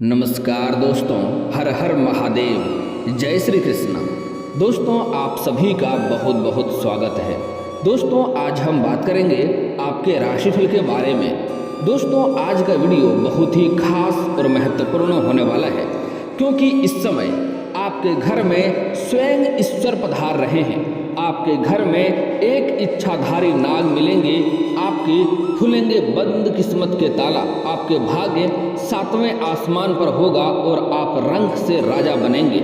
नमस्कार दोस्तों, हर हर महादेव, जय श्री कृष्ण। दोस्तों, आप सभी का बहुत बहुत स्वागत है। दोस्तों, आज हम बात करेंगे आपके राशिफल के बारे में। दोस्तों, आज का वीडियो बहुत ही खास और महत्वपूर्ण होने वाला है, क्योंकि इस समय आपके घर में स्वयं ईश्वर पधार रहे हैं। आपके घर में एक इच्छाधारी नाग मिलेंगे, आपके खुलेंगे बंद किस्मत के ताला, आपके भाग्य सातवें आसमान पर होगा और आप रंक से राजा बनेंगे।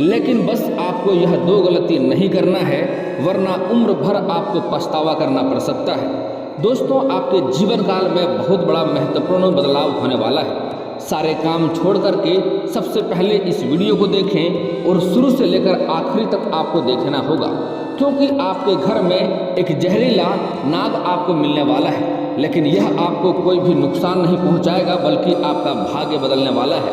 लेकिन बस आपको यह दो गलती नहीं करना है, वरना उम्र भर आपको पछतावा करना पड़ सकता है। दोस्तों, आपके जीवन काल में बहुत बड़ा महत्वपूर्ण बदलाव होने वाला है। सारे काम छोड़ करके सबसे पहले इस वीडियो को देखें और शुरू से लेकर आखिरी तक आपको देखना होगा, क्योंकि आपके घर में एक जहरीला नाग आपको मिलने वाला है। लेकिन यह आपको कोई भी नुकसान नहीं पहुंचाएगा, बल्कि आपका भाग्य बदलने वाला है।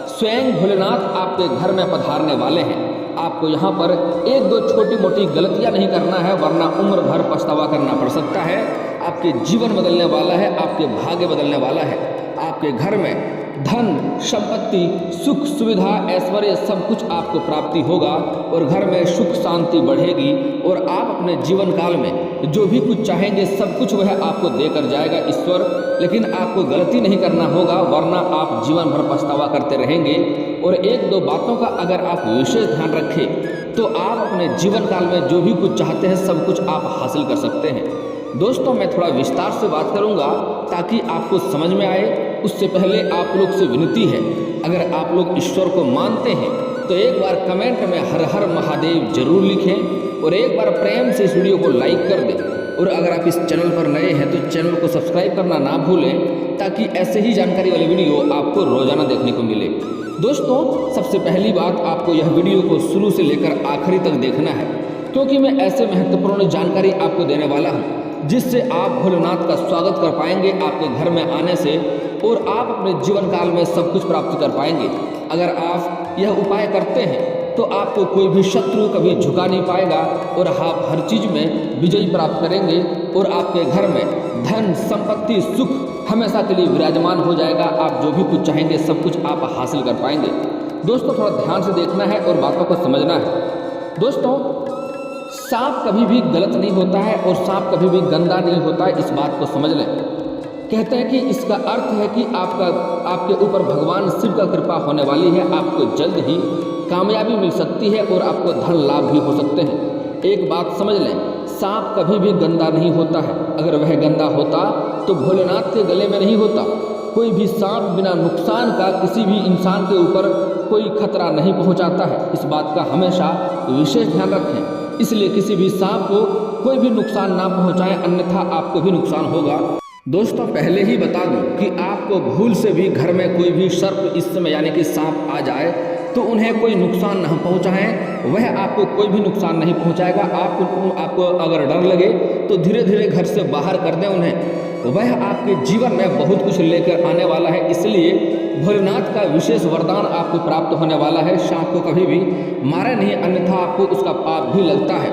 स्वयं भोलेनाथ आपके घर में पधारने वाले हैं। आपको यहाँ पर एक दो छोटी मोटी गलतियाँ नहीं करना है, वरना उम्र भर पछतावा करना पड़ सकता है। आपके जीवन बदलने वाला है, आपके भाग्य बदलने वाला है। आपके घर में धन, संपत्ति, सुख, सुविधा, ऐश्वर्य सब कुछ आपको प्राप्ति होगा और घर में सुख शांति बढ़ेगी और आप अपने जीवन काल में जो भी कुछ चाहेंगे सब कुछ वह आपको देकर जाएगा ईश्वर। लेकिन आपको गलती नहीं करना होगा, वरना आप जीवन भर पछतावा करते रहेंगे। और एक दो बातों का अगर आप विशेष ध्यान रखें तो आप अपने जीवन काल में जो भी कुछ चाहते हैं सब कुछ आप हासिल कर सकते हैं। दोस्तों, मैं थोड़ा विस्तार से बात करूंगा ताकि आपको समझ में आए। उससे पहले आप लोग से विनती है, अगर आप लोग ईश्वर को मानते हैं तो एक बार कमेंट में हर हर महादेव जरूर लिखें और एक बार प्रेम से इस वीडियो को लाइक कर दें। और अगर आप इस चैनल पर नए हैं तो चैनल को सब्सक्राइब करना ना भूलें, ताकि ऐसे ही जानकारी वाले वीडियो आपको रोजाना देखने को मिले। दोस्तों, सबसे पहली बात, आपको यह वीडियो को शुरू से लेकर आखिरी तक देखना है, क्योंकि मैं ऐसे महत्वपूर्ण जानकारी आपको देने वाला हूँ जिससे आप भोलेनाथ का स्वागत कर पाएंगे आपके घर में आने से, और आप अपने जीवन काल में सब कुछ प्राप्त कर पाएंगे। अगर आप यह उपाय करते हैं तो आपको कोई भी शत्रु कभी झुका नहीं पाएगा और आप हर चीज़ में विजय प्राप्त करेंगे और आपके घर में धन, संपत्ति, सुख हमेशा के लिए विराजमान हो जाएगा। आप जो भी कुछ चाहेंगे सब कुछ आप हासिल कर पाएंगे। दोस्तों, थोड़ा ध्यान से देखना है और बातों को समझना है। दोस्तों, सांप कभी भी गलत नहीं होता है और सांप कभी भी गंदा नहीं होता है, इस बात को समझ लें। कहते हैं कि इसका अर्थ है कि आपके ऊपर भगवान शिव का कृपा होने वाली है, आपको जल्द ही कामयाबी मिल सकती है और आपको धन लाभ भी हो सकते हैं। एक बात समझ लें, सांप कभी भी गंदा नहीं होता है। अगर वह गंदा होता तो भोलेनाथ के गले में नहीं होता। कोई भी सांप बिना नुकसान का किसी भी इंसान के ऊपर कोई खतरा नहीं पहुंचाता है, इस बात का हमेशा विशेष ध्यान रखें। इसलिए किसी भी सांप को कोई भी नुकसान ना पहुंचाएं, अन्यथा आपको भी नुकसान होगा। दोस्तों, पहले ही बता दूं कि आपको भूल से भी घर में कोई भी सर्प इस समय यानी कि सांप आ जाए तो उन्हें कोई नुकसान न पहुंचाएं, वह आपको कोई भी नुकसान नहीं पहुंचाएगा। आपको अगर डर लगे तो धीरे धीरे घर से बाहर कर दें उन्हें। वह आपके जीवन में बहुत कुछ लेकर आने वाला है, इसलिए भोलेनाथ का विशेष वरदान आपको प्राप्त होने वाला है। सांप को कभी भी मारे नहीं, अन्यथा आपको उसका पाप भी लगता है।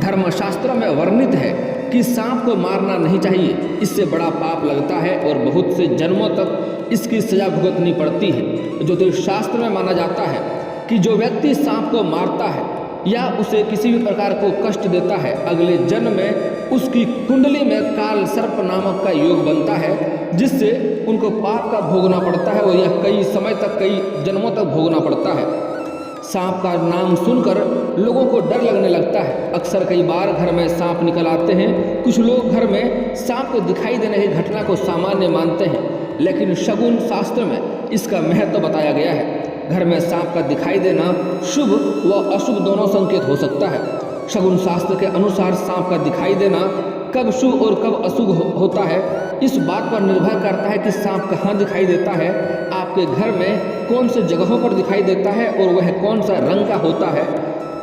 धर्मशास्त्र में वर्णित है कि सांप को मारना नहीं चाहिए, इससे बड़ा पाप लगता है और बहुत से जन्मों तक इसकी सजा भुगतनी पड़ती है। ज्योतिष शास्त्र में माना जाता है कि जो व्यक्ति सांप को मारता है या उसे किसी भी प्रकार को कष्ट देता है, अगले जन्म में उसकी कुंडली में काल सर्प नामक का योग बनता है, जिससे उनको पाप का भोगना पड़ता है और यह कई समय तक, कई जन्मों तक भोगना पड़ता है। सांप का नाम सुनकर लोगों को डर लगने लगता है। अक्सर कई बार घर में सांप निकल आते हैं। कुछ लोग घर में सांप को दिखाई देने की घटना को सामान्य मानते हैं, लेकिन शगुन शास्त्र में इसका महत्व बताया गया है। घर में सांप का दिखाई देना शुभ व अशुभ दोनों संकेत हो सकता है। शगुन शास्त्र के अनुसार सांप का दिखाई देना कब शुभ और कब अशुभ होता है, इस बात पर निर्भर करता है कि सांप कहाँ दिखाई देता है, आपके घर में कौन से जगहों पर दिखाई देता है और वह कौन सा रंग का होता है,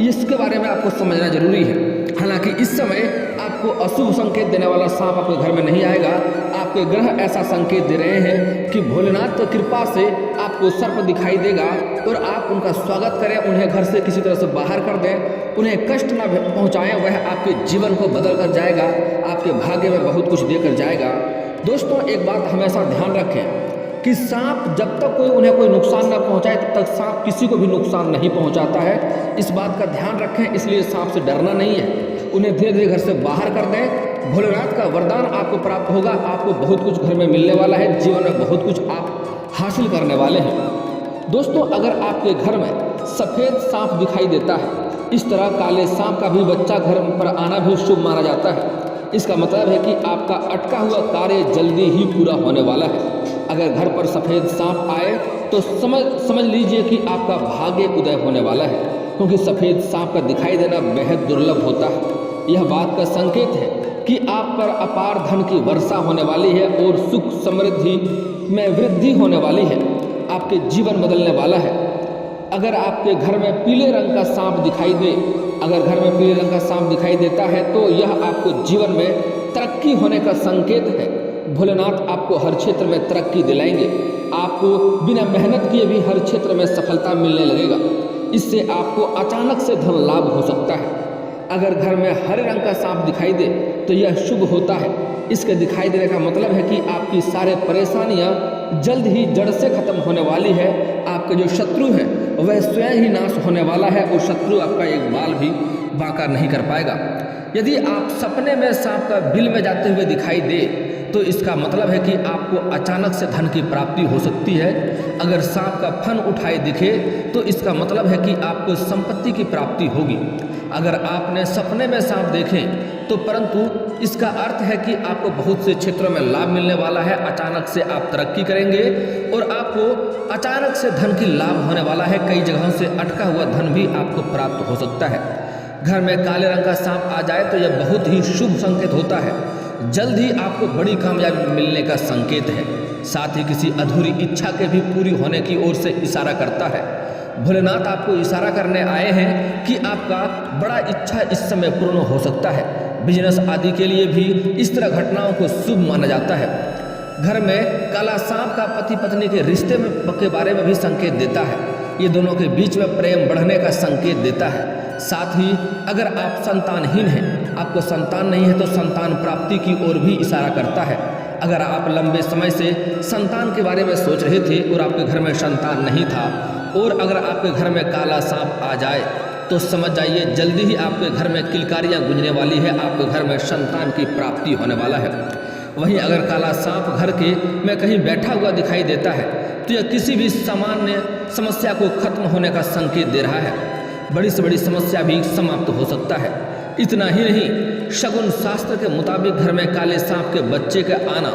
इसके बारे में आपको समझना जरूरी है। हालांकि इस समय आपको अशुभ संकेत देने वाला सांप आपके घर में नहीं आएगा। आपके ग्रह ऐसा संकेत दे रहे हैं कि भोलेनाथ की कृपा से आपको सर्प दिखाई देगा और आप उनका स्वागत करें, उन्हें घर से किसी तरह से बाहर कर दें, उन्हें कष्ट न पहुंचाएं। वह आपके जीवन को बदल कर जाएगा, आपके भाग्य में बहुत कुछ देकर जाएगा। दोस्तों, एक बात हमेशा ध्यान रखें कि सांप जब तक उन्हें कोई नुकसान न पहुंचाए तब तक सांप किसी को भी नुकसान नहीं पहुंचाता है। इस बात का ध्यान रखें, इसलिए सांप से डरना नहीं है। उन्हें धीरे धीरे घर से बाहर कर दें। भोलेनाथ का वरदान आपको प्राप्त होगा। आपको बहुत कुछ घर में मिलने वाला है। जीवन में बहुत कुछ आप हासिल करने वाले हैं। दोस्तों, अगर आपके घर में सफ़ेद सांप दिखाई देता है, इस तरह काले सांप का भी बच्चा घर पर आना भी शुभ माना जाता है। इसका मतलब है कि आपका अटका हुआ कार्य जल्दी ही पूरा होने वाला है। अगर घर पर सफ़ेद सांप आए तो समझ लीजिए कि आपका भाग्य उदय होने वाला है, क्योंकि सफ़ेद सांप का दिखाई देना बेहद दुर्लभ होता है। यह बात का संकेत है कि आप पर अपार धन की वर्षा होने वाली है और सुख समृद्धि में वृद्धि होने वाली है। आपके जीवन बदलने वाला है। अगर आपके घर में पीले रंग का सांप दिखाई दे, अगर घर में पीले रंग का सांप दिखाई देता है तो यह आपको जीवन में तरक्की होने का संकेत है। भोलेनाथ आपको हर क्षेत्र में तरक्की दिलाएंगे। आपको बिना मेहनत किए भी हर क्षेत्र में सफलता मिलने लगेगा। इससे आपको अचानक से धन लाभ हो सकता है। अगर घर में हरे रंग का सांप दिखाई दे तो यह शुभ होता है। इसके दिखाई देने का मतलब है कि आपकी सारे परेशानियां जल्द ही जड़ से खत्म होने वाली है। आपके जो शत्रु हैं वह स्वयं ही नाश होने वाला है और शत्रु आपका एक बाल भी बांका नहीं कर पाएगा। यदि आप सपने में सांप का बिल में जाते हुए दिखाई दे तो इसका मतलब है कि आपको अचानक से धन की प्राप्ति हो सकती है। अगर सांप का फन उठाए दिखे तो इसका मतलब है कि आपको संपत्ति की प्राप्ति होगी। अगर आपने सपने में सांप देखें तो परंतु इसका अर्थ है कि आपको बहुत से क्षेत्रों में लाभ मिलने वाला है। अचानक से आप तरक्की करेंगे और आपको अचानक से धन की लाभ होने वाला है। कई जगहों से अटका हुआ धन भी आपको प्राप्त हो सकता है। घर में काले रंग का सांप आ जाए तो यह बहुत ही शुभ संकेत होता है। जल्द ही आपको बड़ी कामयाबी मिलने का संकेत है। साथ ही किसी अधूरी इच्छा के भी पूरी होने की ओर से इशारा करता है। भोलेनाथ आपको इशारा करने आए हैं कि आपका बड़ा इच्छा इस समय पूर्ण हो सकता है। बिजनेस आदि के लिए भी इस तरह घटनाओं को शुभ माना जाता है। घर में काला सांप का पति पत्नी के रिश्ते के बारे में भी संकेत देता है। ये दोनों के बीच में प्रेम बढ़ने का संकेत देता है। साथ ही अगर आप संतानहीन हैं, आपको संतान नहीं है तो संतान प्राप्ति की ओर भी इशारा करता है। अगर आप लंबे समय से संतान के बारे में सोच रहे थे और आपके घर में संतान नहीं था और अगर आपके घर में काला सांप आ जाए तो समझ जाइए जल्दी ही आपके घर में किलकारियाँ गूंजने वाली है। आपके घर में संतान की प्राप्ति होने वाला है। वहीं अगर काला सांप घर के में कहीं बैठा हुआ दिखाई देता है तो यह किसी भी सामान्य समस्या को खत्म होने का संकेत दे रहा है। बड़ी से बड़ी समस्या भी समाप्त हो सकता है। इतना ही नहीं, शगुन शास्त्र के मुताबिक घर में काले सांप के बच्चे का आना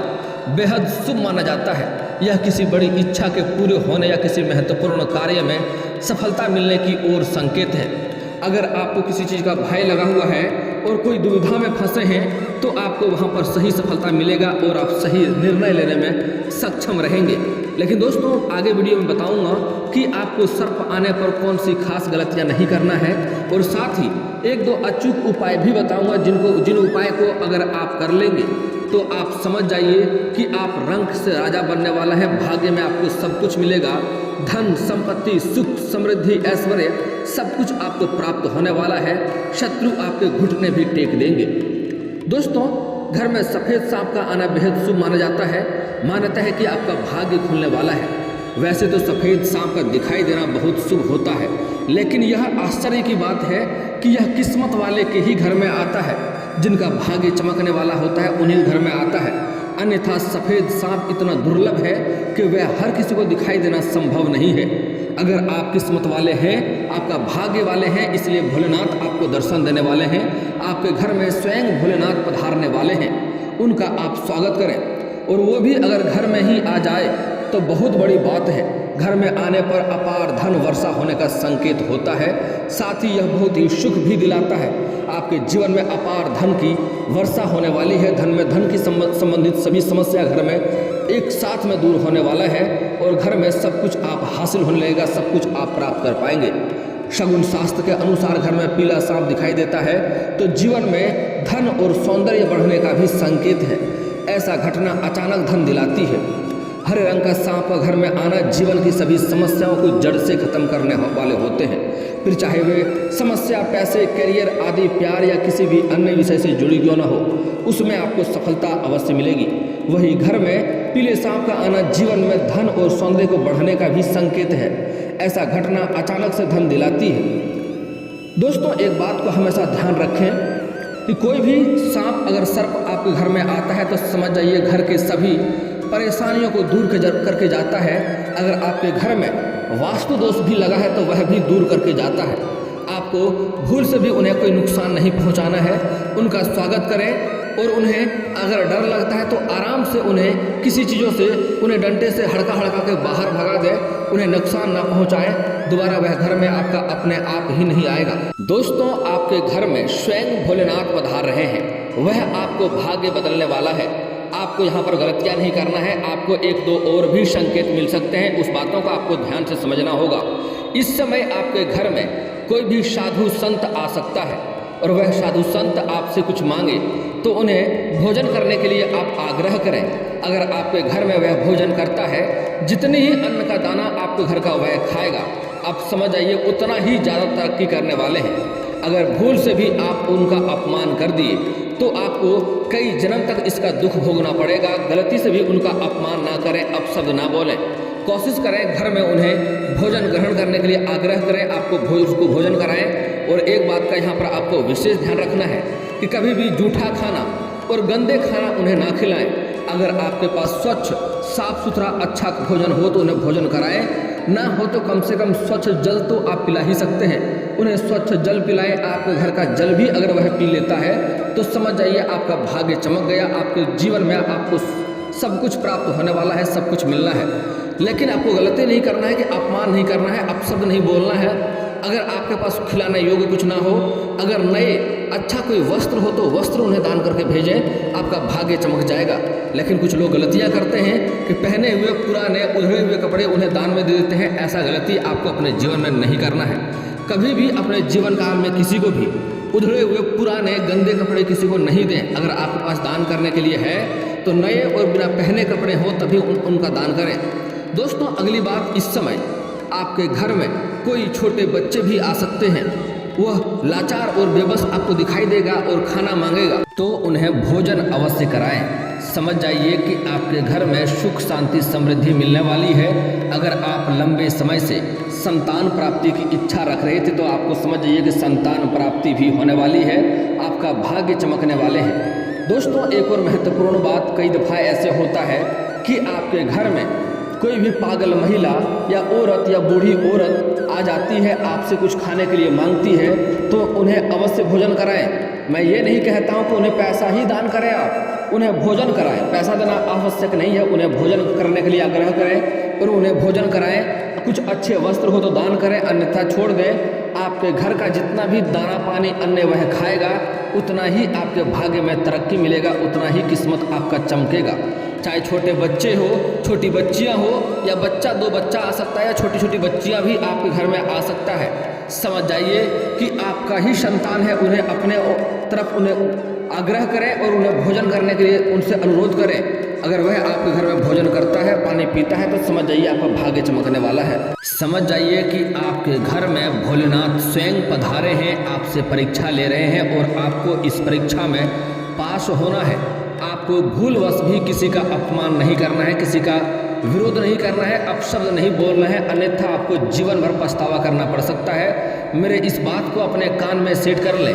बेहद शुभ माना जाता है। यह किसी बड़ी इच्छा के पूरे होने या किसी महत्वपूर्ण कार्य में सफलता मिलने की ओर संकेत है। अगर आपको किसी चीज़ का भय लगा हुआ है और कोई दुविधा में फंसे हैं तो आपको वहाँ पर सही सफलता मिलेगा और आप सही निर्णय लेने में सक्षम रहेंगे। लेकिन दोस्तों, आगे वीडियो में बताऊंगा कि आपको सर्प आने पर कौन सी खास गलतियां नहीं करना है और साथ ही एक दो अचूक उपाय भी बताऊंगा जिन उपाय को अगर आप कर लेंगे तो आप समझ जाइए कि आप रंक से राजा बनने वाला है। भाग्य में आपको सब कुछ मिलेगा। धन, संपत्ति, सुख, समृद्धि, ऐश्वर्य सब कुछ आपको प्राप्त होने वाला है। शत्रु आपके घुटने भी टेक देंगे। दोस्तों, घर में सफ़ेद सांप का आना बेहद शुभ माना जाता है। मान्यता है कि आपका भाग्य खुलने वाला है। वैसे तो सफ़ेद सांप का दिखाई देना बहुत शुभ होता है, लेकिन यह आश्चर्य की बात है कि यह किस्मत वाले के ही घर में आता है। जिनका भाग्य चमकने वाला होता है उन्हीं घर में आता है। अन्यथा सफ़ेद सांप इतना दुर्लभ है कि वह हर किसी को दिखाई देना संभव नहीं है। अगर आप किस्मत वाले हैं, आपका भाग्य वाले हैं, इसलिए भोलेनाथ आपको दर्शन देने वाले हैं। आपके घर में स्वयं भोलेनाथ पधारने वाले हैं। उनका आप स्वागत करें और वो भी अगर घर में ही आ जाए तो बहुत बड़ी बात है। घर में आने पर अपार धन वर्षा होने का संकेत होता है। साथ ही यह बहुत ही सुख भी दिलाता है। आपके जीवन में अपार धन की वर्षा होने वाली है। धन की संबंधित सभी समस्या घर में एक साथ में दूर होने वाला है और घर में सब कुछ आप हासिल होने लगेगा, सब कुछ आप प्राप्त कर पाएंगे। शगुन शास्त्र के अनुसार घर में पीला सांप दिखाई देता है तो जीवन में धन और सौंदर्य बढ़ने का भी संकेत है। ऐसा घटना अचानक धन दिलाती है। हरे रंग का सांप का घर में आना जीवन की सभी समस्याओं को जड़ से खत्म करने वाले होते हैं। फिर चाहे वे समस्या पैसे, करियर आदि, प्यार या किसी भी अन्य विषय से जुड़ी क्यों न हो, उसमें आपको सफलता अवश्य मिलेगी। वही घर में पीले सांप का आना जीवन में धन और सौंदर्य को बढ़ाने का भी संकेत है। ऐसा घटना अचानक से धन दिलाती है। दोस्तों, एक बात को हमेशा ध्यान रखें कि कोई भी सांप अगर सर्प आपके घर में आता है तो समझ जाइए घर के सभी परेशानियों को दूर करके जाता है। अगर आपके घर में वास्तु दोष भी लगा है तो वह भी दूर करके जाता है। आपको भूल से भी उन्हें कोई नुकसान नहीं पहुंचाना है। उनका स्वागत करें और उन्हें अगर डर लगता है तो आराम से उन्हें किसी चीज़ों से उन्हें डंडे से हड़का के बाहर भगा दे, उन्हें नुकसान ना पहुंचाए। दोबारा वह घर में आपका अपने आप ही नहीं आएगा। दोस्तों, आपके घर में स्वयं भोलेनाथ पधार रहे हैं। वह आपको भाग्य बदलने वाला है। आपको यहाँ पर गलतियाँ नहीं करना है। आपको एक दो और भी संकेत मिल सकते हैं, उस बातों का आपको ध्यान से समझना होगा। इस समय आपके घर में कोई भी साधु संत आ सकता है और वह साधु संत आपसे कुछ मांगे तो उन्हें भोजन करने के लिए आप आग्रह करें। अगर आपके घर में वह भोजन करता है, जितनी ही अन्न का दाना आपके घर का वह खाएगा, आप समझ जाइए उतना ही ज़्यादा तरक्की करने वाले हैं। अगर भूल से भी आप उनका अपमान कर दिए तो आपको कई जन्म तक इसका दुख भोगना पड़ेगा। गलती से भी उनका अपमान ना करें, अपशब्द ना बोलें। कोशिश करें घर में उन्हें भोजन ग्रहण करने के लिए आग्रह करें, आपको उसको भोजन कराएं। और एक बात का यहाँ पर आपको विशेष ध्यान रखना है कि कभी भी जूठा खाना और गंदे खाना उन्हें ना खिलाएं। अगर आपके पास स्वच्छ साफ सुथरा अच्छा भोजन हो तो उन्हें भोजन कराएं, ना हो तो कम से कम स्वच्छ जल तो आप पिला ही सकते हैं। उन्हें स्वच्छ जल पिलाएं। आपके घर का जल भी अगर वह पी लेता है तो समझ जाइए आपका भाग्य चमक गया। आपके जीवन में आपको सब कुछ प्राप्त होने वाला है, सब कुछ मिलना है। लेकिन आपको गलती नहीं करना है कि अपमान नहीं करना है, अपशब्द नहीं बोलना है। अगर आपके पास खिलाने योग्य कुछ ना हो, अगर नए अच्छा कोई वस्त्र हो तो वस्त्र उन्हें दान करके भेजें, आपका भाग्य चमक जाएगा। लेकिन कुछ लोग गलतियां करते हैं कि पहने हुए पुराने उधड़े हुए कपड़े उन्हें दान में दे देते हैं। ऐसा गलती आपको अपने जीवन में नहीं करना है। कभी भी अपने जीवन काल में किसी को भी उधड़े हुए पुराने गंदे कपड़े किसी को नहीं दें। अगर आपके पास दान करने के लिए है तो नए और बिना पहने कपड़े हो तभी उनका दान करें। दोस्तों, अगली बात, इस समय आपके घर में कोई छोटे बच्चे भी आ सकते हैं। वह लाचार और बेबस आपको दिखाई देगा और खाना मांगेगा तो उन्हें भोजन अवश्य कराएं। समझ जाइए कि आपके घर में सुख शांति समृद्धि मिलने वाली है। अगर आप लंबे समय से संतान प्राप्ति की इच्छा रख रहे थे तो आपको समझ जाइए कि संतान प्राप्ति भी होने वाली है। आपका भाग्य चमकने वाले हैं। दोस्तों, एक और महत्वपूर्ण बात, कई दफ़ा ऐसे होता है कि आपके घर में कोई भी पागल महिला या औरत या बूढ़ी औरत आ जाती है, आपसे कुछ खाने के लिए मांगती है तो उन्हें अवश्य भोजन कराएं। मैं ये नहीं कहता हूँ कि उन्हें पैसा ही दान करें, आप उन्हें भोजन कराएं। पैसा देना आवश्यक नहीं है, उन्हें भोजन करने के लिए आग्रह करें और उन्हें भोजन कराएं। कुछ अच्छे वस्त्र हो तो दान करें, अन्यथा छोड़ दें। आपके घर का जितना भी दाना पानी अन्न वह खाएगा उतना ही आपके भाग्य में तरक्की मिलेगा, उतना ही किस्मत आपका चमकेगा। चाहे छोटे बच्चे हो, छोटी बच्चियां हो या बच्चा दो बच्चा आ सकता है या छोटी छोटी बच्चियां भी आपके घर में आ सकता है। समझ जाइए कि आपका ही संतान है। उन्हें अपने तरफ उन्हें आग्रह करें और उन्हें भोजन करने के लिए उनसे अनुरोध करें। अगर वह आपके घर में भोजन करता है, पानी पीता है तो समझ जाइए आपका भाग्य चमकने वाला है। समझ जाइए कि आपके घर में भोलेनाथ स्वयं पधारे हैं, आपसे परीक्षा ले रहे हैं और आपको इस परीक्षा में पास होना है। आपको भूलवश भी किसी का अपमान नहीं करना है, किसी का विरोध नहीं करना है, अपशब्द नहीं बोलना है, अन्यथा आपको जीवन भर पछतावा करना पड़ सकता है। मेरे इस बात को अपने कान में सेट कर लें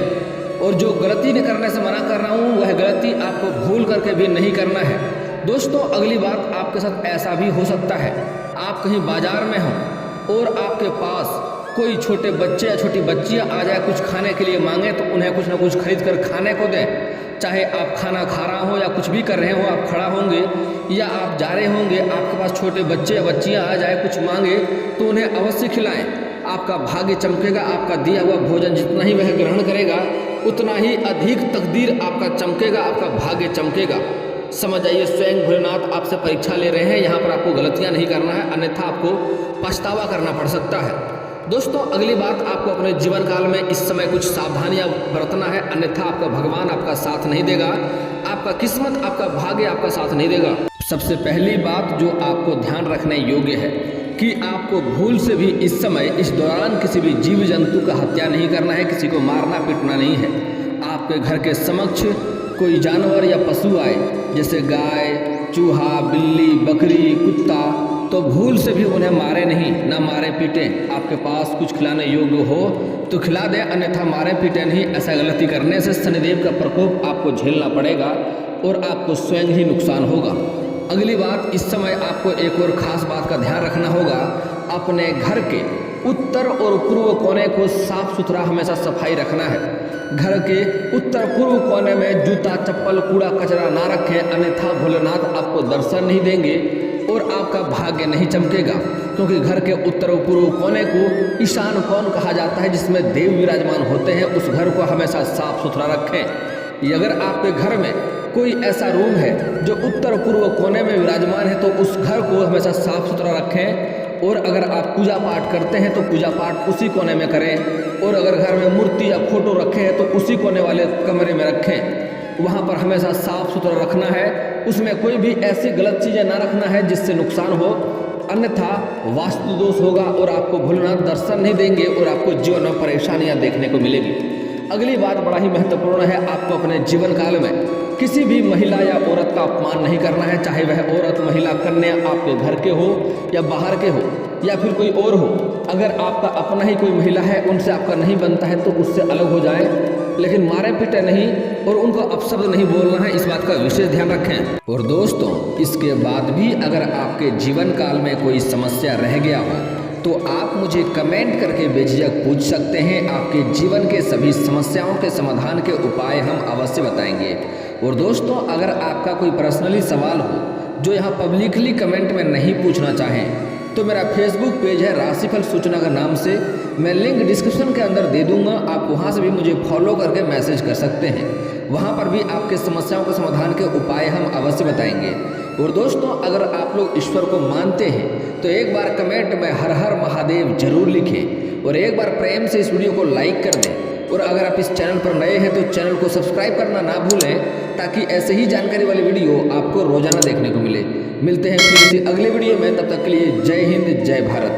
और जो गलती नहीं करने से मना कर रहा हूँ वह गलती आपको भूल करके भी नहीं करना है। दोस्तों, अगली बात, आपके साथ ऐसा भी हो सकता है आप कहीं बाजार में हों और आपके पास कोई छोटे बच्चे या छोटी बच्चियाँ आ जाए, कुछ खाने के लिए मांगे तो उन्हें कुछ ना कुछ खरीद कर खाने को दें। चाहे आप खाना खा रहा हो या कुछ भी कर रहे हो, आप खड़ा होंगे या आप जा रहे होंगे, आपके पास छोटे बच्चे या बच्चियाँ आ जाए कुछ मांगे तो उन्हें अवश्य खिलाएं। आपका भाग्य चमकेगा। आपका दिया हुआ भोजन जितना ही वह ग्रहण करेगा उतना ही अधिक तकदीर आपका चमकेगा, आपका भाग्य चमकेगा। समझ जाइए स्वयं भोलेनाथ आपसे परीक्षा ले रहे हैं। यहाँ पर आपको गलतियाँ नहीं करना है, अन्यथा आपको पछतावा करना पड़ सकता है। दोस्तों, अगली बात, आपको अपने जीवन काल में इस समय कुछ सावधानियां बरतना है, अन्यथा आपका भगवान आपका साथ नहीं देगा, आपका किस्मत, आपका भाग्य आपका साथ नहीं देगा। सबसे पहली बात जो आपको ध्यान रखने योग्य है कि आपको भूल से भी इस समय इस दौरान किसी भी जीव जंतु का हत्या नहीं करना है, किसी को मारना पीटना नहीं है। आपके घर के समक्ष कोई जानवर या पशु आए, जैसे गाय, चूहा, बिल्ली, बकरी, कुत्ता, तो भूल से भी उन्हें मारे नहीं, ना मारे पीटे। आपके पास कुछ खिलाने योग्य हो तो खिला दे, अन्यथा मारे पीटे नहीं। ऐसा गलती करने से शनिदेव का प्रकोप आपको झेलना पड़ेगा और आपको स्वयं ही नुकसान होगा। अगली बात, इस समय आपको एक और ख़ास बात का ध्यान रखना होगा। अपने घर के उत्तर और पूर्व कोने को साफ सुथरा हमेशा सफाई रखना है। घर के उत्तर पूर्व कोने में जूता, चप्पल, कूड़ा कचरा ना रखें, अन्यथा भोलेनाथ आपको दर्शन नहीं देंगे और आपका भाग्य नहीं चमकेगा। क्योंकि घर के उत्तर और पूर्व कोने को ईशान कोण कहा जाता है, जिसमें देव विराजमान होते हैं। उस घर को हमेशा साफ सुथरा रखें। अगर आपके घर में कोई ऐसा रूम है जो उत्तर पूर्व कोने में विराजमान है तो उस घर को हमेशा साफ सुथरा रखें। और अगर आप पूजा पाठ करते हैं तो पूजा पाठ उसी कोने में करें। और अगर घर में मूर्ति या फोटो रखे हैं तो उसी कोने वाले कमरे में रखें। वहाँ पर हमेशा साफ सुथरा रखना है। उसमें कोई भी ऐसी गलत चीज़ें ना रखना है जिससे नुकसान हो, अन्यथा वास्तु दोष होगा और आपको भोलेनाथ दर्शन नहीं देंगे और आपको जीवन में परेशानियाँ देखने को मिलेगी। अगली बात बड़ा ही महत्वपूर्ण है। आपको अपने जीवन काल में किसी भी महिला या औरत का अपमान नहीं करना है, चाहे वह औरत, महिला, कन्या आपके घर के हो या बाहर के हो या फिर कोई और हो। अगर आपका अपना ही कोई महिला है, उनसे आपका नहीं बनता है तो उससे अलग हो जाए, लेकिन मारे पीटे नहीं और उनको अपशब्द नहीं बोलना है। इस बात का विशेष ध्यान रखें। और दोस्तों, इसके बाद भी अगर आपके जीवन काल में कोई समस्या रह गया हो तो आप मुझे कमेंट करके बेझिझक पूछ सकते हैं। आपके जीवन के सभी समस्याओं के समाधान के उपाय हम अवश्य बताएंगे। और दोस्तों, अगर आपका कोई पर्सनली सवाल हो जो यहाँ पब्लिकली कमेंट में नहीं पूछना चाहें तो मेरा फेसबुक पेज है राशिफल सूचना का नाम से, मैं लिंक डिस्क्रिप्शन के अंदर दे दूंगा। आप वहाँ से भी मुझे फॉलो करके मैसेज कर सकते हैं। वहाँ पर भी आपके समस्याओं के समाधान के उपाय हम अवश्य बताएंगे। और दोस्तों, अगर आप लोग ईश्वर को मानते हैं तो एक बार कमेंट में हर हर महादेव जरूर लिखें और एक बार प्रेम से इस वीडियो को लाइक कर दें। और अगर आप इस चैनल पर नए हैं तो चैनल को सब्सक्राइब करना ना भूलें, ताकि ऐसे ही जानकारी वाली वीडियो आपको रोजाना देखने को मिले। मिलते हैं फिर किसी अगले वीडियो में, तब तक के लिए जय हिंद, जय भारत।